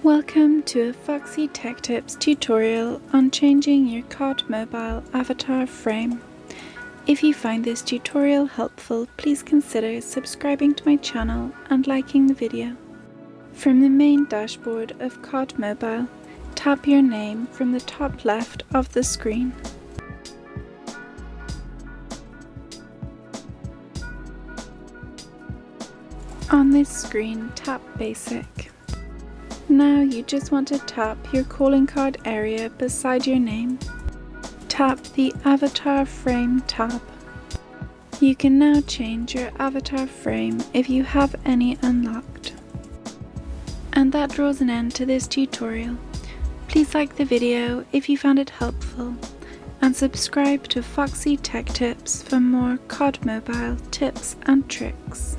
Welcome to a Foxy Tech Tips tutorial on changing your COD Mobile avatar frame. If you find this tutorial helpful, please consider subscribing to my channel and liking the video. From the main dashboard of COD Mobile, tap your name from the top left of the screen. On this screen, tap Basic. Now you just want to tap your calling card area beside your name. Tap the Avatar Frame tab. You can now change your avatar frame if you have any unlocked. And that draws an end to this tutorial. Please like the video if you found it helpful, and subscribe to Foxy Tech Tips for more COD Mobile tips and tricks.